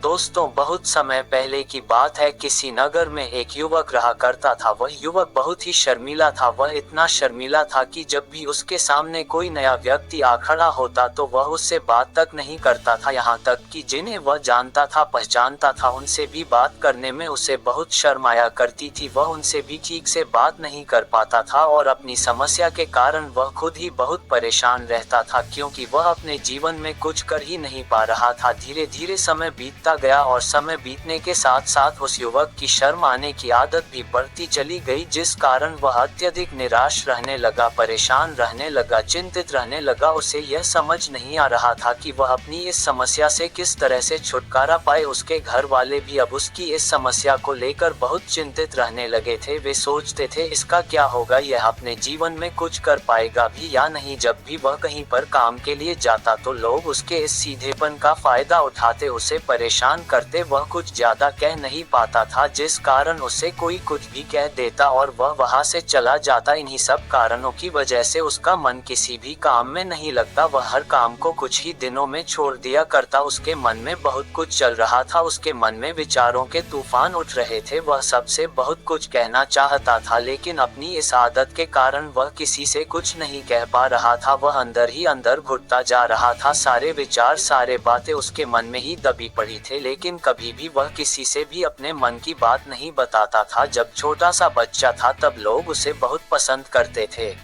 दोस्तों, बहुत समय पहले की बात है। किसी नगर में एक युवक रहा करता था। वह युवक बहुत ही शर्मीला था। वह इतना शर्मीला था कि जब भी उसके सामने कोई नया व्यक्ति आ खड़ा होता तो वह उससे बात तक नहीं करता था। यहाँ तक कि जिन्हें वह जानता था, पहचानता था, उनसे भी बात करने में उसे बहुत शर्म आया करती थी। वह उनसे भी ठीक से बात नहीं कर पाता था और अपनी समस्या के कारण वह खुद ही बहुत परेशान रहता था, क्योंकि वह अपने जीवन में कुछ कर ही नहीं पा रहा था। धीरे धीरे समय बीतता गया और समय बीतने के साथ साथ उस युवक की शर्म आने की आदत भी बढ़ती चली गई, जिस कारण वह अत्यधिक निराश रहने लगा, परेशान रहने लगा, चिंतित रहने लगा। उसे यह समझ नहीं आ रहा था कि वह अपनी इस समस्या से किस तरह से छुटकारा पाए। उसके घर वाले भी अब उसकी इस समस्या को लेकर बहुत चिंतित रहने लगे थे। वे सोचते थे इसका क्या होगा, यह अपने जीवन में कुछ कर पाएगा भी या नहीं। जब भी वह कहीं पर काम के लिए जाता तो लोग उसके इस सीधेपन का फायदा उठाते, उसे परेशान करते। वह कुछ ज्यादा कह नहीं पाता था, जिस कारण उसे कोई कुछ भी कह देता और वह वहां से चला जाता। इन्हीं सब कारणों की वजह से उसका मन किसी भी काम में नहीं लगता। वह हर काम को कुछ ही दिनों में छोड़ दिया करता। उसके मन में बहुत कुछ चल रहा था, उसके मन में विचारों के तूफान उठ रहे थे। वह सबसे बहुत कुछ कहना चाहता था, लेकिन अपनी इस आदत के कारण वह किसी से कुछ नहीं कह पा रहा था। वह अंदर ही अंदर घुटता जा रहा था। सारे विचार, सारे बातें उसके मन में ही दबी पड़ी थे, लेकिन कभी भी वह किसी से भी अपने मन की बात नहीं बताता था। जब छोटा सा बच्चा था तब लोग उसे बहुत पसंद करते थे।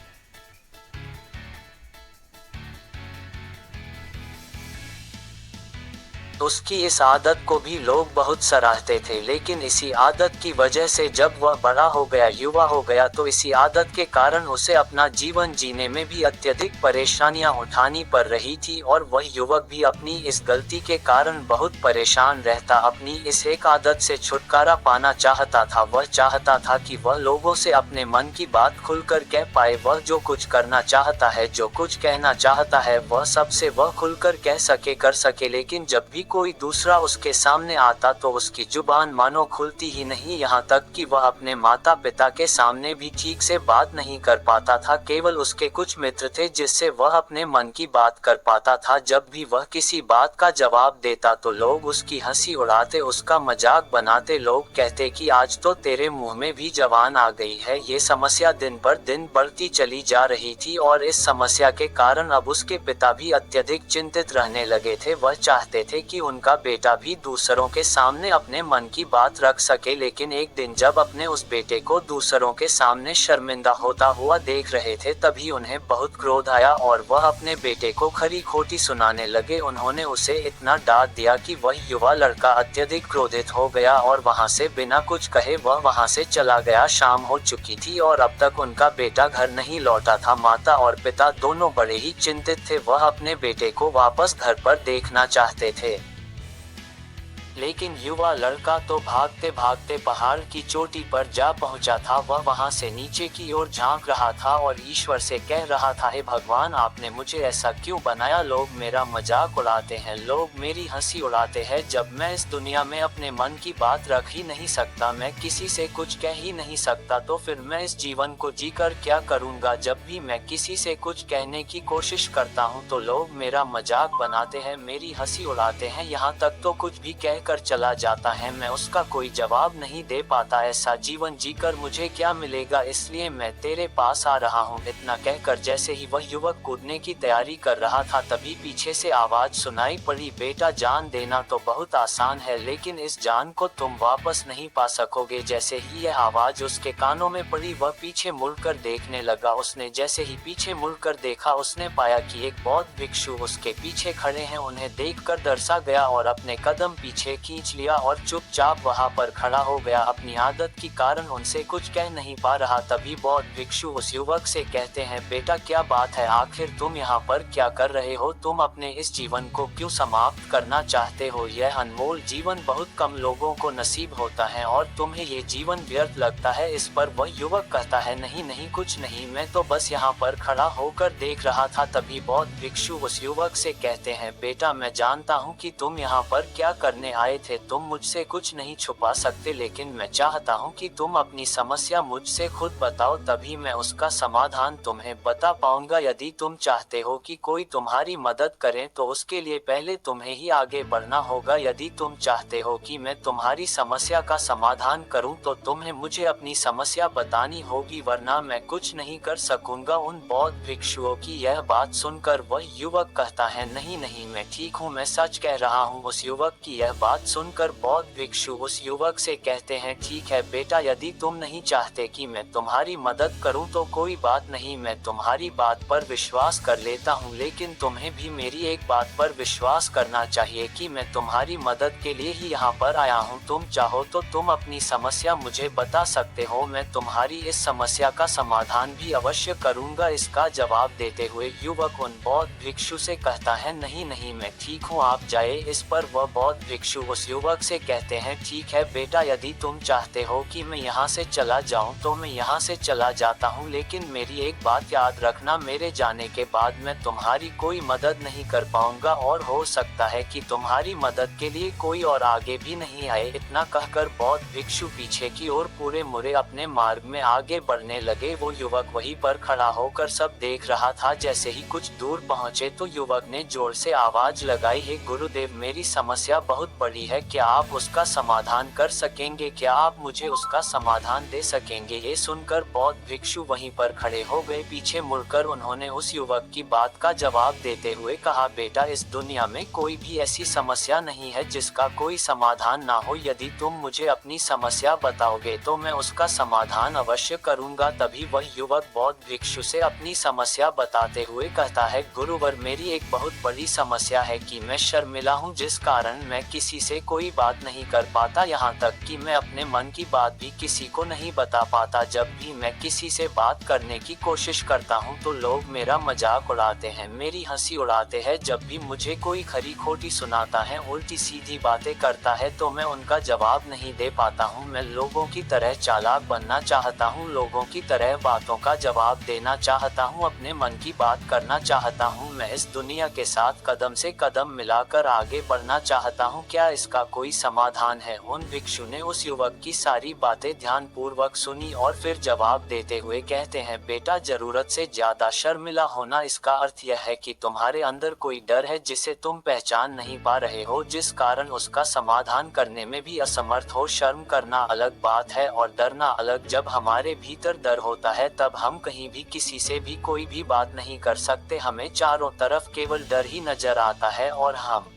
उसकी इस आदत को भी लोग बहुत सराहते थे, लेकिन इसी आदत की वजह से जब वह बड़ा हो गया, युवा हो गया, तो इसी आदत के कारण उसे अपना जीवन जीने में भी अत्यधिक परेशानियां उठानी पड़ रही थी। और वह युवक भी अपनी इस गलती के कारण बहुत परेशान रहता, अपनी इस एक आदत से छुटकारा पाना चाहता था। वह चाहता था कि वह लोगों से अपने मन की बात खुलकर कह पाए। वह जो कुछ करना चाहता है, जो कुछ कहना चाहता है, वह सबसे वह खुलकर कह सके, कर सके। लेकिन जब भी कोई दूसरा उसके सामने आता तो उसकी जुबान मानो खुलती ही नहीं। यहाँ तक कि वह अपने माता पिता के सामने भी ठीक से बात नहीं कर पाता था। केवल उसके कुछ मित्र थे जिससे वह अपने मन की बात कर पाता था। जब भी वह किसी बात का जवाब देता तो लोग उसकी हंसी उड़ाते, उसका मजाक बनाते। लोग कहते कि आज तो तेरे मुंह में भी जवान आ गई है। ये समस्या दिन पर दिन बढ़ती चली जा रही थी और इस समस्या के कारण अब उसके पिता भी अत्यधिक चिंतित रहने लगे थे। वह चाहते थे कि उनका बेटा भी दूसरों के सामने अपने मन की बात रख सके, लेकिन एक दिन जब अपने उस बेटे को दूसरों के सामने शर्मिंदा होता हुआ देख रहे थे, तभी उन्हें बहुत क्रोध आया और वह अपने बेटे को खरी खोटी सुनाने लगे। उन्होंने उसे इतना डांट दिया कि वह युवा लड़का अत्यधिक क्रोधित हो गया और वहां से बिना कुछ कहे वह वहां से चला गया। शाम हो चुकी थी और अब तक उनका बेटा घर नहीं लौटा था। माता और पिता दोनों बड़े ही चिंतित थे। वह अपने बेटे को वापस घर पर देखना चाहते थे, लेकिन युवा लड़का तो भागते भागते पहाड़ की चोटी पर जा पहुंचा था। वह वहां से नीचे की ओर झांक रहा था और ईश्वर से कह रहा था, हे भगवान, आपने मुझे ऐसा क्यों बनाया? लोग मेरा मजाक उड़ाते हैं, लोग मेरी हंसी उड़ाते हैं। जब मैं इस दुनिया में अपने मन की बात रख ही नहीं सकता, मैं किसी से कुछ कह ही नहीं सकता, तो फिर मैं इस जीवन को जीकर क्या करूंगा? जब भी मैं किसी से कुछ कहने की कोशिश करता हूँ तो लोग मेरा मजाक बनाते हैं, मेरी हंसी उड़ाते हैं, यहाँ तक तो कुछ भी कहकर चला जाता है, मैं उसका कोई जवाब नहीं दे पाता। ऐसा जीवन जीकर मुझे क्या मिलेगा? इसलिए मैं तेरे पास आ रहा हूँ। इतना कहकर जैसे ही वह युवक कूदने की तैयारी कर रहा था, तभी पीछे से आवाज सुनाई पड़ी, बेटा, जान देना तो बहुत आसान है, लेकिन इस जान को तुम वापस नहीं पा सकोगे। जैसे ही यह आवाज उसके कानों में पड़ी, वह पीछे मुड़कर देखने लगा। उसने जैसे ही पीछे मुड़कर देखा, उसने पाया कि एक बौद्ध भिक्षु उसके पीछे खड़े हैं। उन्हें देखकर दरसा गया और अपने कदम पीछे खींच लिया और चुपचाप वहां पर खड़ा हो गया। अपनी आदत के कारण उनसे कुछ कह नहीं पा रहा। तभी बौद्ध भिक्षु उस युवक से कहते हैं, बेटा, क्या बात है? आखिर तुम यहाँ पर क्या कर रहे हो? तुम अपने इस जीवन को क्यों समाप्त करना चाहते हो? यह अनमोल जीवन बहुत कम लोगों को नसीब होता है और तुम्हें ये जीवन व्यर्थ लगता है। इस पर वह युवक कहता है, नहीं नहीं, कुछ नहीं, मैं तो बस यहाँ पर खड़ा होकर देख रहा था। तभी बौद्ध भिक्षु उस युवक से कहते हैं, बेटा, मैं जानता हूँ कि तुम यहाँ पर क्या करने आए थे, तुम मुझसे कुछ नहीं छुपा सकते, लेकिन मैं चाहता हूँ कि तुम अपनी समस्या मुझसे खुद बताओ, तभी मैं उसका समाधान तुम्हें बता पाऊंगा। यदि तुम चाहते हो कि कोई तुम्हारी मदद करे तो उसके लिए पहले तुम्हें ही आगे बढ़ना होगा। यदि तुम चाहते हो कि मैं तुम्हारी समस्या का समाधान करूं तो तुम्हें मुझे अपनी समस्या बतानी होगी, वरना मैं कुछ नहीं कर सकूंगा। उन बौद्ध भिक्षुओं की यह बात सुनकर वह युवक कहता है, नहीं नहीं, मैं ठीक हूँ, मैं सच कह रहा हूँ। उस युवक की यह बात सुनकर बौद्ध भिक्षु उस युवक से कहते हैं, ठीक है बेटा, यदि तुम नहीं चाहते कि मैं तुम्हारी मदद करूं तो कोई बात नहीं, मैं तुम्हारी बात पर विश्वास कर लेता हूं, लेकिन तुम्हें भी मेरी एक बात पर विश्वास करना चाहिए कि मैं तुम्हारी मदद के लिए ही यहाँ पर आया हूँ। तुम चाहो तो तुम अपनी समस्या मुझे बता सकते हो, मैं तुम्हारी इस समस्या का समाधान भी अवश्य करूँगा। इसका जवाब देते हुए युवक उन बौद्ध भिक्षु से कहता है, नहीं नहीं, मैं ठीक हूँ, आप जाए। इस पर वह बौद्ध भिक्षु उस युवक से कहते हैं, ठीक है बेटा, यदि तुम चाहते हो कि मैं यहाँ से चला जाऊँ तो मैं यहाँ से चला जाता हूँ, लेकिन मेरी एक बात याद रखना, मेरे जाने के बाद मैं तुम्हारी कोई मदद नहीं कर पाऊंगा और हो सकता है कि तुम्हारी मदद के लिए कोई और आगे भी नहीं आए। इतना कहकर बौद्ध भिक्षु पीछे की ओर पूरे मुड़े अपने मार्ग में आगे बढ़ने लगे। वो युवक वहीं पर खड़ा होकर सब देख रहा था। जैसे ही कुछ दूर पहुँचे तो युवक ने जोर से आवाज लगाई, हे गुरुदेव, मेरी समस्या बहुत बड़ी है, क्या आप उसका समाधान कर सकेंगे? क्या आप मुझे उसका समाधान दे सकेंगे? ये सुनकर बौद्ध भिक्षु वहीं पर खड़े हो गए। पीछे मुड़कर उन्होंने उस युवक की बात का जवाब देते हुए कहा, बेटा, इस दुनिया में कोई भी ऐसी समस्या नहीं है जिसका कोई समाधान ना हो। यदि तुम मुझे अपनी समस्या बताओगे तो मैं उसका समाधान अवश्य करूंगा। तभी वह युवक बौद्ध भिक्षु से अपनी समस्या बताते हुए कहता है, गुरुवर, मेरी एक बहुत बड़ी समस्या है कि मैं शर्मिला हूँ, जिस कारण मैं किसी से कोई बात नहीं कर पाता, यहाँ तक कि मैं अपने मन की बात भी किसी को नहीं बता पाता। जब भी मैं किसी से बात करने की कोशिश करता हूँ तो लोग मेरा मजाक उड़ाते हैं, मेरी हंसी उड़ाते हैं। जब भी मुझे कोई खरी खोटी सुनाता है, उल्टी सीधी बातें करता है तो मैं उनका जवाब नहीं दे पाता हूँ। मैं लोगों की तरह चालाक बनना चाहता हूँ, लोगों की तरह बातों का जवाब देना चाहता हूँ, अपने मन की बात करना चाहता हूँ। मैं इस दुनिया के साथ कदम से कदम मिलाकर आगे बढ़ना चाहता हूँ। क्या इसका कोई समाधान है? उन भिक्षु ने उस युवक की सारी बातें ध्यान पूर्वक सुनी और फिर जवाब देते हुए कहते हैं, बेटा, जरूरत से ज्यादा शर्मिला होना, इसका अर्थ यह है कि तुम्हारे अंदर कोई डर है जिसे तुम पहचान नहीं पा रहे हो, जिस कारण उसका समाधान करने में भी असमर्थ हो। शर्म करना अलग बात है और डरना अलग। जब हमारे भीतर डर होता है तब हम कहीं भी किसी से भी कोई भी बात नहीं कर सकते, हमें चारों तरफ केवल डर ही नजर आता है और हम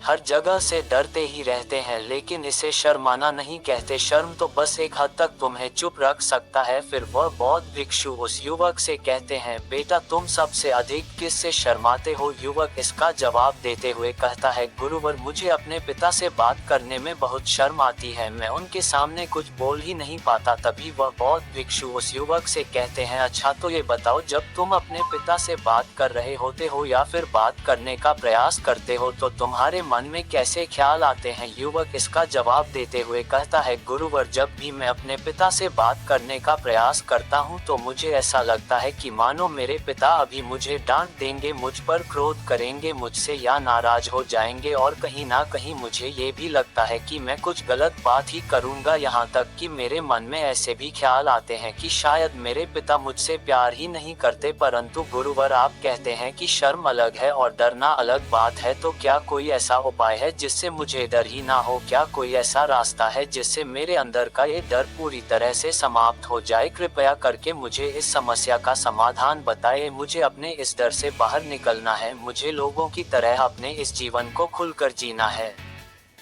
हर जगह से डरते ही रहते हैं, लेकिन इसे शर्माना नहीं कहते। शर्म तो बस एक हद तक तुम्हें चुप रख सकता है। फिर वह बौद्ध भिक्षु उस युवक से कहते हैं, बेटा, तुम सबसे अधिक किससे शर्माते हो? युवक इसका जवाब देते हुए कहता है, गुरुवर, मुझे अपने पिता से बात करने में बहुत शर्म आती है, मैं उनके सामने कुछ बोल ही नहीं पाता। तभी वह बौद्ध भिक्षु उस युवक से कहते हैं, अच्छा तो ये बताओ, जब तुम अपने पिता से बात कर रहे होते हो या फिर बात करने का प्रयास करते हो तो तुम्हारे मन में कैसे ख्याल आते हैं? युवक इसका जवाब देते हुए कहता है, गुरुवर, जब भी मैं अपने पिता से बात करने का प्रयास करता हूं तो मुझे ऐसा लगता है कि मानो मेरे पिता अभी मुझे डांट देंगे, मुझ पर क्रोध करेंगे मुझसे या नाराज हो जाएंगे, और कहीं ना कहीं मुझे ये भी लगता है कि मैं कुछ गलत बात ही करूंगा। यहाँ तक कि मेरे मन में ऐसे भी ख्याल आते हैं कि शायद मेरे पिता मुझसे प्यार ही नहीं करते। परंतु गुरुवर, आप कहते हैं कि शर्म अलग है और डरना अलग बात है, तो क्या कोई ऐसा उपाय है जिससे मुझे डर ही ना हो? क्या कोई ऐसा रास्ता है जिससे मेरे अंदर का ये डर पूरी तरह से समाप्त हो जाए? कृपया करके मुझे इस समस्या का समाधान बताएं। मुझे अपने इस डर से बाहर निकलना है, मुझे लोगों की तरह अपने इस जीवन को खुलकर जीना है।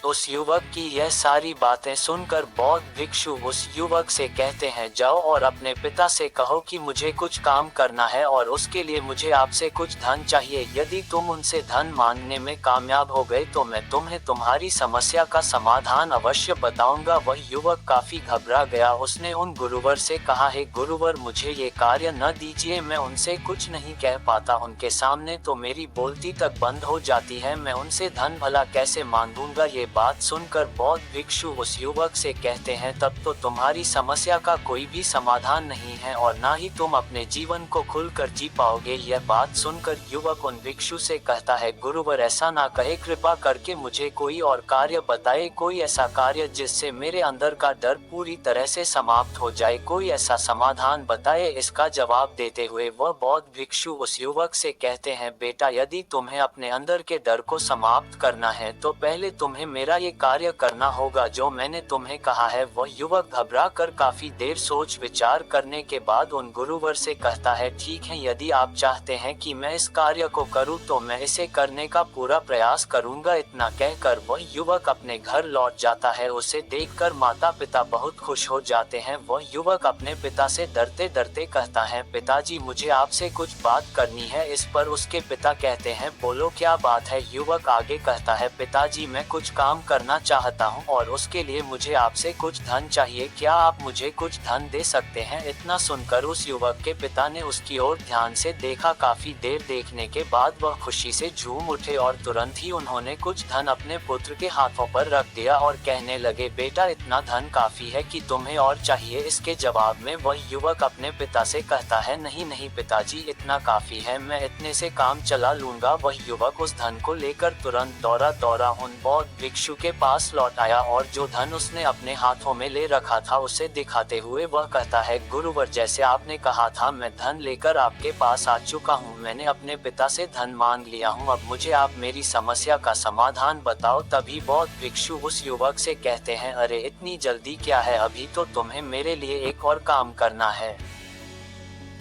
उस युवक की यह सारी बातें सुनकर बौद्ध भिक्षु उस युवक से कहते हैं, जाओ और अपने पिता से कहो कि मुझे कुछ काम करना है और उसके लिए मुझे आपसे कुछ धन चाहिए। यदि तुम उनसे धन मांगने में कामयाब हो गए तो मैं तुम्हें तुम्हारी समस्या का समाधान अवश्य बताऊंगा। वह युवक काफी घबरा गया। उसने उन गुरुवर से कहा, हे गुरुवर, मुझे ये कार्य न दीजिए, मैं उनसे कुछ नहीं कह पाता, उनके सामने तो मेरी बोलती तक बंद हो जाती है, मैं उनसे धन भला कैसे मांगूंगा? ये बात सुनकर बौद्ध भिक्षु उस युवक से कहते हैं, तब तो तुम्हारी समस्या का कोई भी समाधान नहीं है और ना ही तुम अपने जीवन को खुलकर जी पाओगे। यह बात सुनकर युवक उन भिक्षु से कहता है, गुरुवर ऐसा ना कहे, कृपा करके मुझे कोई और कार्य बताए, कोई ऐसा कार्य जिससे मेरे अंदर का डर पूरी तरह से समाप्त हो जाए, कोई ऐसा समाधान बताए। इसका जवाब देते हुए वह बौद्ध भिक्षु उस युवक से कहते हैं, बेटा यदि तुम्हें अपने अंदर के डर को समाप्त करना है तो पहले तुम्हें मेरा ये कार्य करना होगा जो मैंने तुम्हें कहा है। वह युवक घबरा कर काफी देर सोच विचार करने के बाद उन गुरुवर से कहता है, ठीक है, यदि आप चाहते हैं कि मैं इस कार्य को करूं तो मैं इसे करने का पूरा प्रयास करूंगा। इतना कहकर वह युवक अपने घर लौट जाता है। उसे देखकर माता पिता बहुत खुश हो जाते हैं। वह युवक अपने पिता से डरते डरते कहता है, पिताजी मुझे आपसे कुछ बात करनी है। इस पर उसके पिता कहते हैं, बोलो क्या बात है। युवक आगे कहता है, पिताजी मैं कुछ काम करना चाहता हूं और उसके लिए मुझे आपसे कुछ धन चाहिए, क्या आप मुझे कुछ धन दे सकते हैं। इतना सुनकर उस युवक के पिता ने उसकी ओर ध्यान से देखा। काफी देर देखने के बाद वह खुशी से झूम उठे और तुरंत ही उन्होंने कुछ धन अपने पुत्र के हाथों पर रख दिया और कहने लगे, बेटा इतना धन काफी है कि तुम्हें और चाहिए। इसके जवाब में वह युवक अपने पिता से कहता है, नहीं नहीं पिताजी इतना काफी है, मैं इतने से काम चला लूंगा। वह युवक उस धन को लेकर तुरंत दौड़ा दौड़ा उन बौद्ध भिक्षु के पास लौट आया और जो धन उसने अपने हाथों में ले रखा था उसे दिखाते हुए वह कहता है, गुरुवर जैसे आपने कहा था मैं धन लेकर आपके पास आ चुका हूँ। मैंने अपने पिता से धन मांग लिया हूँ, अब मुझे आप मेरी समस्या का समाधान बताओ। तभी बौद्ध भिक्षु उस युवक से कहते हैं, अरे इतनी जल्दी क्या है, अभी तो तुम्हें मेरे लिए एक और काम करना है,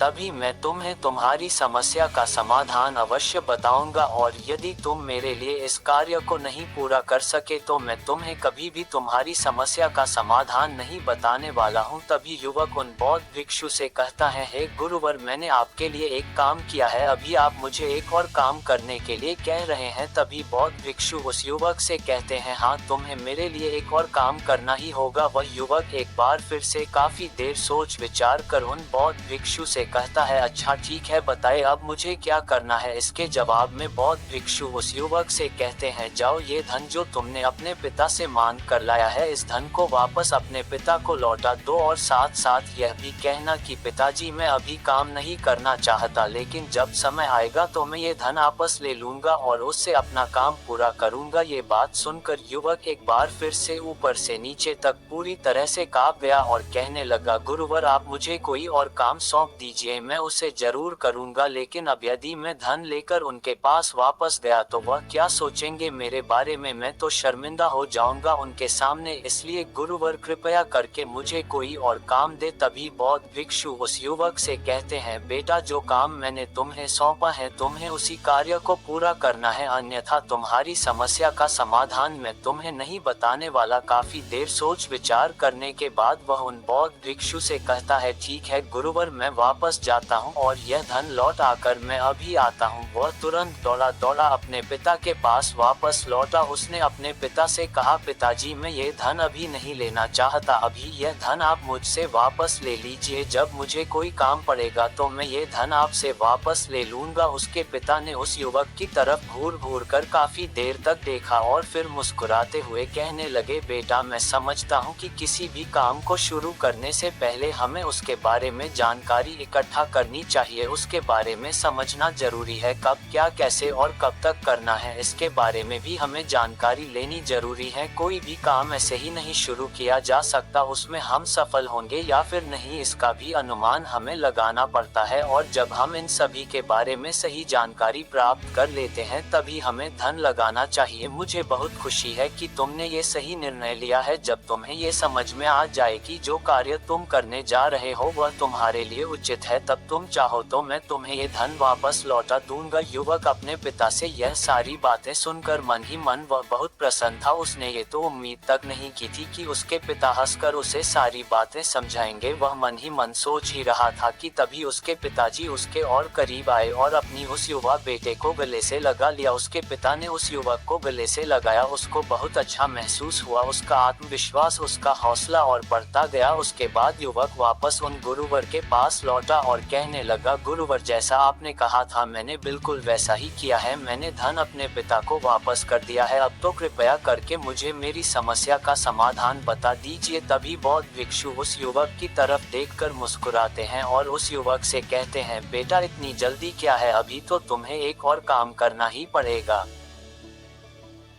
तभी मैं तुम्हें तुम्हारी समस्या का समाधान अवश्य बताऊंगा और यदि तुम मेरे लिए इस कार्य को नहीं पूरा कर सके तो मैं तुम्हें कभी भी तुम्हारी समस्या का समाधान नहीं बताने वाला हूं। तभी युवक उन बौद्ध भिक्षु से कहता है, हे गुरुवर मैंने आपके लिए एक काम किया है, अभी आप मुझे एक और काम करने के लिए कह रहे हैं। तभी बौद्ध भिक्षु उस युवक से कहते हैं, हाँ तुम्हें मेरे लिए एक और काम करना ही होगा। वह युवक एक बार फिर से काफी देर सोच विचार कर उन बौद्ध भिक्षु से कहता है, अच्छा ठीक है बताए अब मुझे क्या करना है। इसके जवाब में बौद्ध भिक्षु उस युवक से कहते हैं, जाओ ये धन जो तुमने अपने पिता से मांग कर लाया है इस धन को वापस अपने पिता को लौटा दो और साथ साथ यह भी कहना कि पिताजी मैं अभी काम नहीं करना चाहता, लेकिन जब समय आएगा तो मैं ये धन वापस ले लूंगा और उससे अपना काम पूरा करूंगा। ये बात सुनकर युवक एक बार फिर से ऊपर से नीचे तक पूरी तरह से कांप गया और कहने लगा, गुरुवर आप मुझे कोई और काम सौंप दीजिए, मैं उसे जरूर करूंगा, लेकिन अब यदि मैं धन लेकर उनके पास वापस गया तो वह क्या सोचेंगे मेरे बारे में, मैं तो शर्मिंदा हो जाऊंगा उनके सामने, इसलिए गुरुवर कृपया करके मुझे कोई और काम दे। तभी बौद्ध भिक्षु उस युवक से कहते हैं, बेटा जो काम मैंने तुम्हें सौंपा है तुम्हें उसी कार्य को पूरा करना है, अन्यथा तुम्हारी समस्या का समाधान मैं तुम्हें नहीं बताने वाला। काफी देर सोच विचार करने के बाद वह उन बौद्ध भिक्षु से कहता है, ठीक है गुरुवर मैं वापस जाता हूँ और यह धन लौट आकर मैं अभी आता हूँ। वह तुरंत दौड़ा दौड़ा अपने पिता के पास वापस लौटा। उसने अपने पिता से कहा, पिताजी मैं ये धन अभी नहीं लेना चाहता, अभी यह धन आप मुझसे वापस ले लीजिए, जब मुझे कोई काम पड़ेगा तो मैं ये धन आपसे वापस ले लूंगा। उसके पिता ने उस युवक की तरफ घूर घूर कर काफी देर तक देखा और फिर मुस्कुराते हुए कहने लगे, बेटा मैं समझता हूँ कि किसी भी काम को शुरू करने से पहले हमें उसके बारे में जानकारी इकट्ठा करनी चाहिए, उसके बारे में समझना जरूरी है, कब क्या कैसे और कब तक करना है इसके बारे में भी हमें जानकारी लेनी जरूरी है। कोई भी काम ऐसे ही नहीं शुरू किया जा सकता, उसमें हम सफल होंगे या फिर नहीं इसका भी अनुमान हमें लगाना पड़ता है और जब हम इन सभी के बारे में सही जानकारी प्राप्त कर लेते हैं तभी हमें धन लगाना चाहिए। मुझे बहुत खुशी है कि तुमने ये सही निर्णय लिया है। जब तुम्हें ये समझ में आ जाए कि जो कार्य तुम करने जा रहे हो वह तुम्हारे लिए उचित है तब तुम चाहो तो मैं तुम्हें ये धन वापस लौटा दूंगा। युवक अपने पिता से यह सारी बातें सुनकर मन ही मन वह बहुत प्रसन्न था। उसने ये तो उम्मीद तक नहीं की थी कि उसके पिता हंसकर उसे सारी बातें समझाएंगे। वह मन ही मन सोच ही रहा था कि तभी उसके पिताजी उसके और करीब आए और अपनी उस युवा बेटे को गले से लगा लिया। उसके पिता ने उस युवक को गले से लगाया, उसको बहुत अच्छा महसूस हुआ, उसका आत्मविश्वास उसका हौसला और बढ़ता गया। उसके बाद युवक वापस उन गुरुवर के पास लौटा लौटा और कहने लगा, गुरुवर जैसा आपने कहा था मैंने बिल्कुल वैसा ही किया है, मैंने धन अपने पिता को वापस कर दिया है, अब तो कृपया करके मुझे मेरी समस्या का समाधान बता दीजिए। तभी बौद्ध भिक्षु उस युवक की तरफ देखकर मुस्कुराते हैं और उस युवक से कहते हैं, बेटा इतनी जल्दी क्या है, अभी तो तुम्हें एक और काम करना ही पड़ेगा।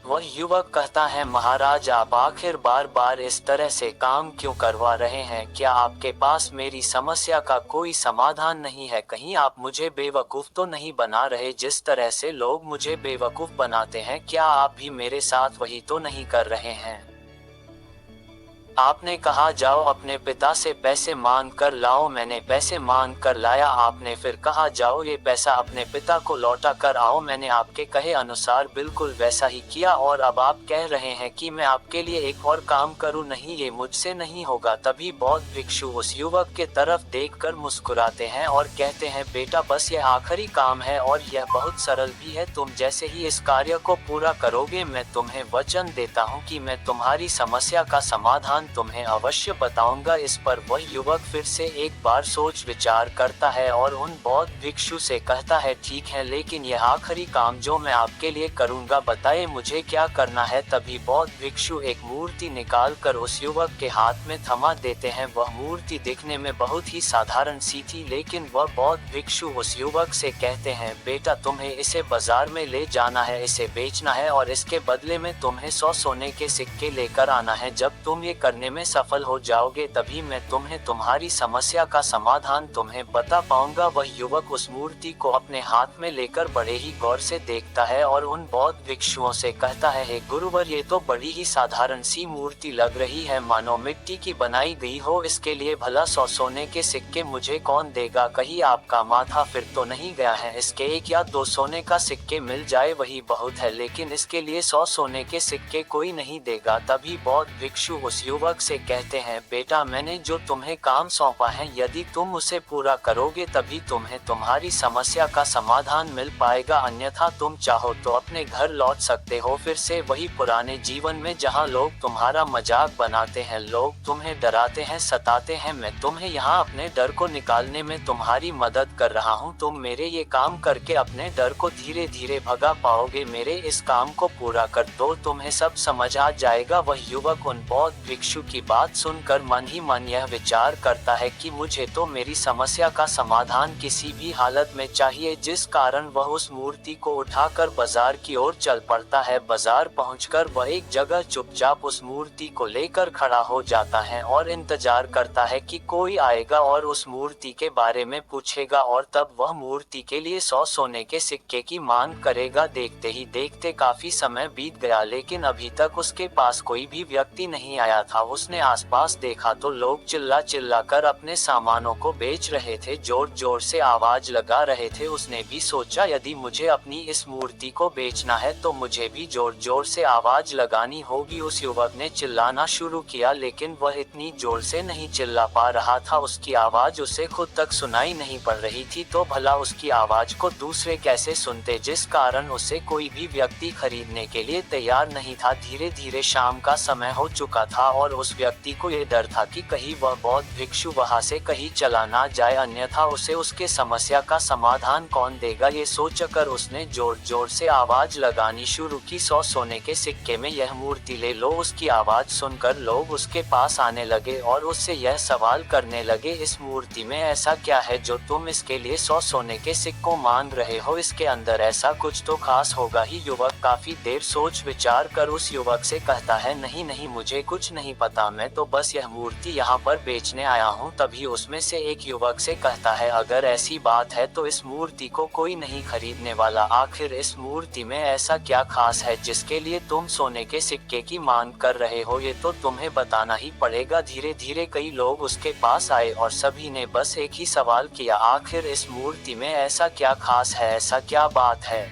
वह युवक कहता है, महाराज आप आखिर बार बार इस तरह से काम क्यों करवा रहे हैं, क्या आपके पास मेरी समस्या का कोई समाधान नहीं है, कहीं आप मुझे बेवकूफ तो नहीं बना रहे, जिस तरह से लोग मुझे बेवकूफ बनाते हैं क्या आप भी मेरे साथ वही तो नहीं कर रहे हैं। आपने कहा जाओ अपने पिता से पैसे मांग कर लाओ, मैंने पैसे मांग कर लाया, आपने फिर कहा जाओ ये पैसा अपने पिता को लौटा कर आओ, मैंने आपके कहे अनुसार बिल्कुल वैसा ही किया और अब आप कह रहे हैं कि मैं आपके लिए एक और काम करूं, नहीं ये मुझसे नहीं होगा। तभी बौद्ध भिक्षु उस युवक के तरफ देखकर मुस्कुराते हैं और कहते हैं, बेटा बस यह आखिरी काम है और यह बहुत सरल भी है, तुम जैसे ही इस कार्य को पूरा करोगे मैं तुम्हें वचन देता हूँ कि मैं तुम्हारी समस्या का समाधान तुम्हें अवश्य बताऊंगा। इस पर वह युवक फिर से एक बार सोच विचार करता है और उन बौद्ध भिक्षु से कहता है, ठीक है लेकिन यह आखिरी काम जो मैं आपके लिए करूंगा, बताइए मुझे क्या करना है। तभी बौद्ध भिक्षु एक मूर्ति निकाल कर उस युवक के हाथ में थमा देते हैं। वह मूर्ति दिखने में बहुत ही साधारण सी थी, लेकिन वह बौद्ध भिक्षु उस युवक से कहते हैं, बेटा तुम्हें इसे बाजार में ले जाना है, इसे बेचना है और इसके बदले में तुम्हें 100 सोने के सिक्के लेकर आना है। जब तुम ये करने में सफल हो जाओगे तभी मैं तुम्हें तुम्हारी समस्या का समाधान तुम्हें बता पाऊंगा। वह युवक उस मूर्ति को अपने हाथ में लेकर बड़े ही गौर से देखता है और उन बौद्ध भिक्षुओं से कहता है, हे गुरुवर ये तो बड़ी ही साधारण सी मूर्ति लग रही है, मानो मिट्टी की बनाई गई हो, इसके लिए भला 100 सोने के सिक्के मुझे कौन देगा, कहीं आपका माथा फिर तो नहीं गया है, इसके 1 या 2 सोने का सिक्के मिल जाए वही बहुत है, लेकिन इसके लिए 100 सोने के सिक्के कोई नहीं देगा। तभी बौद्ध भिक्षु उस युवक से कहते हैं, बेटा मैंने जो तुम्हें काम सौंपा है यदि तुम उसे पूरा करोगे तभी तुम्हें तुम्हारी समस्या का समाधान मिल पाएगा, अन्यथा तुम चाहो तो अपने घर लौट सकते हो, फिर से वही पुराने जीवन में जहां लोग तुम्हारा मजाक बनाते हैं, लोग तुम्हें डराते हैं, सताते हैं। मैं तुम्हें यहाँ अपने डर को निकालने में तुम्हारी मदद कर रहा हूँ, तुम मेरे ये काम करके अपने डर को धीरे धीरे भगा पाओगे, मेरे इस काम को पूरा कर दो तुम्हें सब समझ आ जाएगा। वह युवक उन बौद्ध भिक्षु की बात सुनकर मन ही मन यह विचार करता है कि मुझे तो मेरी समस्या का समाधान किसी भी हालत में चाहिए, जिस कारण वह उस मूर्ति को उठाकर बाजार की ओर चल पड़ता है। बाजार पहुंचकर वह एक जगह चुपचाप उस मूर्ति को लेकर खड़ा हो जाता है और इंतजार करता है कि कोई आएगा और उस मूर्ति के बारे में पूछेगा और तब वह मूर्ति के लिए 100 सोने के सिक्के की मांग करेगा। देखते ही देखते काफी समय बीत गया, लेकिन अभी तक उसके पास कोई भी व्यक्ति नहीं आया था। उसने आसपास देखा तो लोग चिल्ला चिल्ला कर अपने सामानों को बेच रहे थे, जोर जोर से आवाज लगा रहे थे। उसने भी सोचा, यदि मुझे अपनी इस मूर्ति को बेचना है तो मुझे भी जोर जोर से आवाज लगानी होगी। उस युवक ने चिल्लाना शुरू किया, लेकिन वह इतनी जोर से नहीं चिल्ला पा रहा था, उसकी आवाज उसे खुद तक सुनाई नहीं पड़ रही थी, तो भला उसकी आवाज को दूसरे कैसे सुनते, जिस कारण उसे कोई भी व्यक्ति खरीदने के लिए तैयार नहीं था। धीरे धीरे शाम का समय हो चुका था और उस व्यक्ति को ये डर था कि कहीं वह बौद्ध भिक्षु वहां से कहीं चला ना जाए, अन्यथा उसे उसके समस्या का समाधान कौन देगा। ये सोचकर उसने जोर जोर से आवाज लगानी शुरू की, 100 सोने के सिक्के में यह मूर्ति ले लो। उसकी आवाज सुनकर लोग उसके पास आने लगे और उससे यह सवाल करने लगे, इस मूर्ति में ऐसा क्या है जो तुम इसके लिए 100 सोने के सिक्कों मांग रहे हो, इसके अंदर ऐसा कुछ तो खास होगा ही। युवक काफी देर सोच विचार कर उस युवक से कहता है, नहीं नहीं मुझे कुछ नहीं पता, मैं तो बस यह मूर्ति यहाँ पर बेचने आया हूँ। तभी उसमें से एक युवक से कहता है, अगर ऐसी बात है तो इस मूर्ति को कोई नहीं खरीदने वाला, आखिर इस मूर्ति में ऐसा क्या खास है जिसके लिए तुम सोने के सिक्के की मांग कर रहे हो, ये तो तुम्हें बताना ही पड़ेगा। धीरे धीरे कई लोग उसके पास आए और सभी ने बस एक ही सवाल किया, आखिर इस मूर्ति में ऐसा क्या खास है, ऐसा क्या बात है।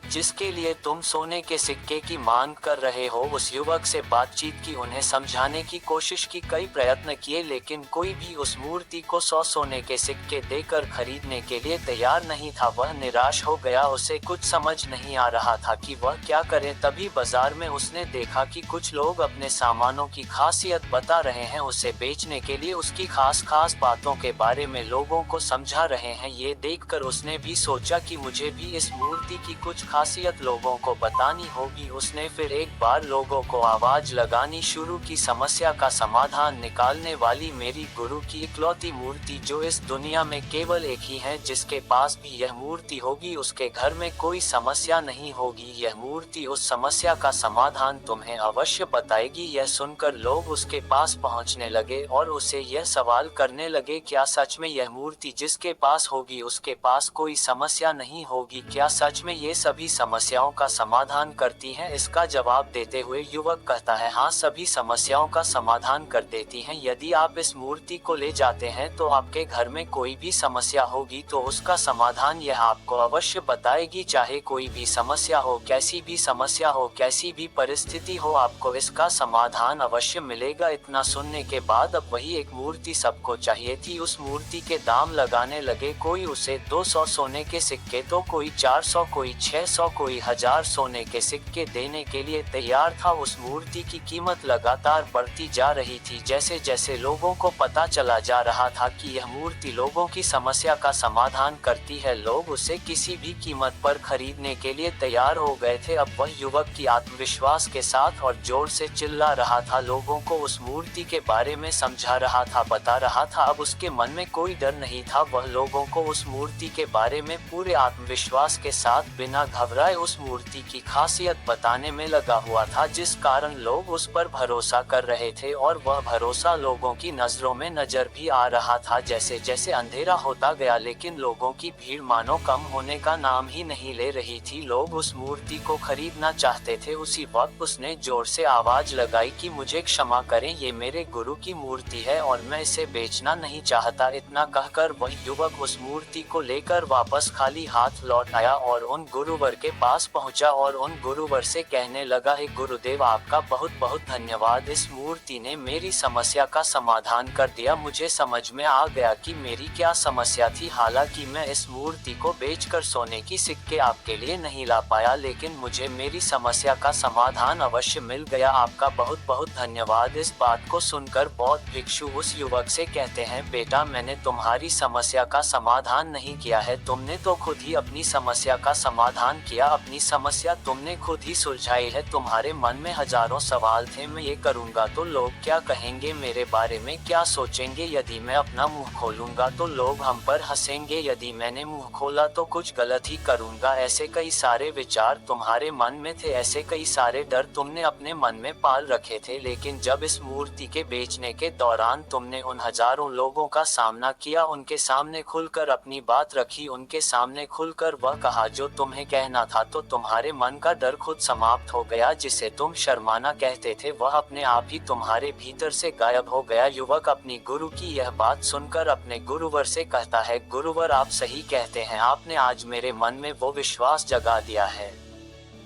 जिसके लिए तुम सोने के सिक्के की मांग कर रहे हो। उस युवक से बातचीत की, उन्हें समझाने की कोशिश की, कई प्रयत्न किए, लेकिन कोई भी उस मूर्ति को 100 सोने के सिक्के देकर खरीदने के लिए तैयार नहीं था। वह निराश हो गया, उसे कुछ समझ नहीं आ रहा था कि वह क्या करे। तभी बाजार में उसने देखा कि कुछ लोग अपने सामानों की खासियत बता रहे हैं, उसे बेचने के लिए उसकी खास खास बातों के बारे में लोगों को समझा रहे हैं। ये देखकर उसने भी सोचा कि मुझे भी इस मूर्ति की कुछ खासियत लोगों को बतानी होगी। उसने फिर एक बार लोगों को आवाज लगानी शुरू की, समस्या का समाधान निकालने वाली मेरी गुरु की इकलौती मूर्ति, जो इस दुनिया में केवल एक ही है, जिसके पास भी यह मूर्ति होगी उसके घर में कोई समस्या नहीं होगी। यह मूर्ति उस समस्या का समाधान तुम्हें अवश्य बताएगी। यह सुनकर लोग उसके पास पहुंचने लगे और उसे यह सवाल करने लगे, क्या सच में यह मूर्ति जिसके पास होगी उसके पास कोई समस्या नहीं होगी? क्या सच में ये सभी समस्याओं का समाधान करती हैं? इसका जवाब देते हुए युवक कहता है, हाँ, सभी समस्याओं का समाधान कर देती हैं। यदि आप इस मूर्ति को ले जाते हैं तो आपके घर में कोई भी समस्या होगी तो उसका समाधान यह आपको अवश्य बताएगी। चाहे कोई भी समस्या हो, कैसी भी समस्या हो, कैसी भी परिस्थिति हो, आपको इसका समाधान अवश्य मिलेगा। इतना सुनने के बाद अब वही एक मूर्ति सबको चाहिए थी। उस मूर्ति के दाम लगाने लगे, कोई उसे 200 सोने के सिक्के तो कोई 400, कोई 600, कोई 1000 सोने के सिक्के देने के लिए तैयार था। उस मूर्ति की कीमत लगातार बढ़ती जा रही थी। जैसे जैसे लोगों को पता चला जा रहा था कि यह मूर्ति लोगों की समस्या का समाधान करती है, लोग उसे किसी भी कीमत पर खरीदने के लिए तैयार हो गए थे। अब वह युवक की आत्मविश्वास के साथ और जोर से चिल्ला रहा था, लोगों को उस मूर्ति के बारे में समझा रहा था, बता रहा था। अब उसके मन में कोई डर नहीं था, वह लोगों को उस मूर्ति के बारे में पूरे आत्मविश्वास के साथ बिना घबराए उस मूर्ति की खासियत बताने में लगा हुआ था, जिस कारण लोग उस पर भरोसा कर रहे थे और वह भरोसा लोगों की नजरों में नजर भी आ रहा था। जैसे जैसे अंधेरा होता गया लेकिन लोगों की भीड़ मानो कम होने का नाम ही नहीं ले रही थी। लोग उस मूर्ति को खरीदना चाहते थे। उसी वक्त उसने जोर से आवाज लगाई कि मुझे क्षमा करें, ये मेरे गुरु की मूर्ति है और मैं इसे बेचना नहीं चाहता। इतना कहकर वह युवक उस मूर्ति को लेकर वापस खाली हाथ लौट आया और उन गुरुवर के पास पहुंचा और उन गुरुवर से कहने लगा, हे गुरुदेव, आपका बहुत बहुत धन्यवाद। इस मूर्ति ने मेरी समस्या का समाधान कर दिया। मुझे समझ में आ गया कि मेरी क्या समस्या थी। हालांकि मैं इस मूर्ति को बेचकर सोने की सिक्के आपके लिए नहीं ला पाया, लेकिन मुझे मेरी समस्या का समाधान अवश्य मिल गया। आपका बहुत बहुत धन्यवाद। इस बात को सुनकर बौद्ध भिक्षु उस युवक से कहते हैं, बेटा, मैंने तुम्हारी समस्या का समाधान नहीं किया है, तुमने तो खुद ही अपनी समस्या का समाधान किया। अपनी समस्या तुमने खुद ही सुलझाई है। तुम्हारे मन में हजारों सवाल थे, मैं ये करूँगा तो लोग क्या कहेंगे, मेरे बारे में क्या सोचेंगे, यदि मैं अपना मुंह खोलूंगा तो लोग हम पर हंसेंगे, यदि मैंने मुंह खोला तो कुछ गलत ही करूंगा। ऐसे कई सारे विचार तुम्हारे मन में थे, ऐसे कई सारे डर तुमने अपने मन में पाल रखे थे। लेकिन जब इस मूर्ति के बेचने के दौरान तुमने उन हजारों लोगों का सामना किया, उनके सामने खुलकर अपनी बात रखी, उनके सामने खुलकर वह कहा जो तुम्हें कहना था, तो तुम्हारे मन का डर खुद समाप्त हो गया। जिसे तुम शर्माना कहते थे वह अपने आप ही तुम्हारे भीतर से गायब हो गया। युवक अपनी गुरु की यह बात सुनकर अपने गुरुवर से कहता है, गुरुवर, आप सही कहते हैं, आपने आज मेरे मन में वो विश्वास जगा दिया है,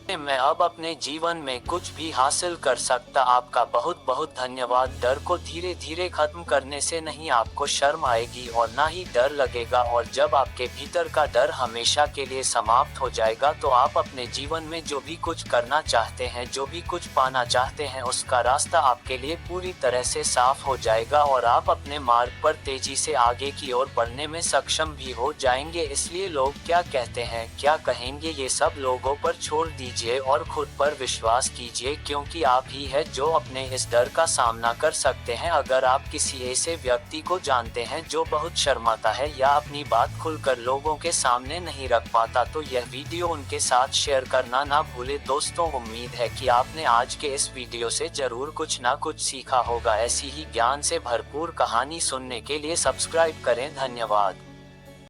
मैं अब अपने जीवन में कुछ भी हासिल कर सकता। आपका बहुत बहुत धन्यवाद। डर को धीरे धीरे खत्म करने से नहीं आपको शर्म आएगी और ना ही डर लगेगा, और जब आपके भीतर का डर हमेशा के लिए समाप्त हो जाएगा तो आप अपने जीवन में जो भी कुछ करना चाहते हैं, जो भी कुछ पाना चाहते हैं, उसका रास्ता आपके लिए पूरी तरह से साफ हो जाएगा और आप अपने मार्ग पर तेजी से आगे की ओर बढ़ने में सक्षम भी हो जाएंगे। इसलिए लोग क्या कहते हैं, क्या कहेंगे, ये सब लोगों पर छोड़ दीजिए और खुद पर विश्वास कीजिए, क्योंकि आप ही है जो अपने इस डर का सामना कर सकते हैं। अगर आप किसी ऐसे व्यक्ति को जानते हैं जो बहुत शर्माता है या अपनी बात खुलकर लोगों के सामने नहीं रख पाता, तो यह वीडियो उनके साथ शेयर करना ना भूले। दोस्तों, उम्मीद है कि आपने आज के इस वीडियो से जरूर कुछ ना कुछ सीखा होगा। ऐसी ही ज्ञान से भरपूर कहानी सुनने के लिए सब्सक्राइब करें। धन्यवाद।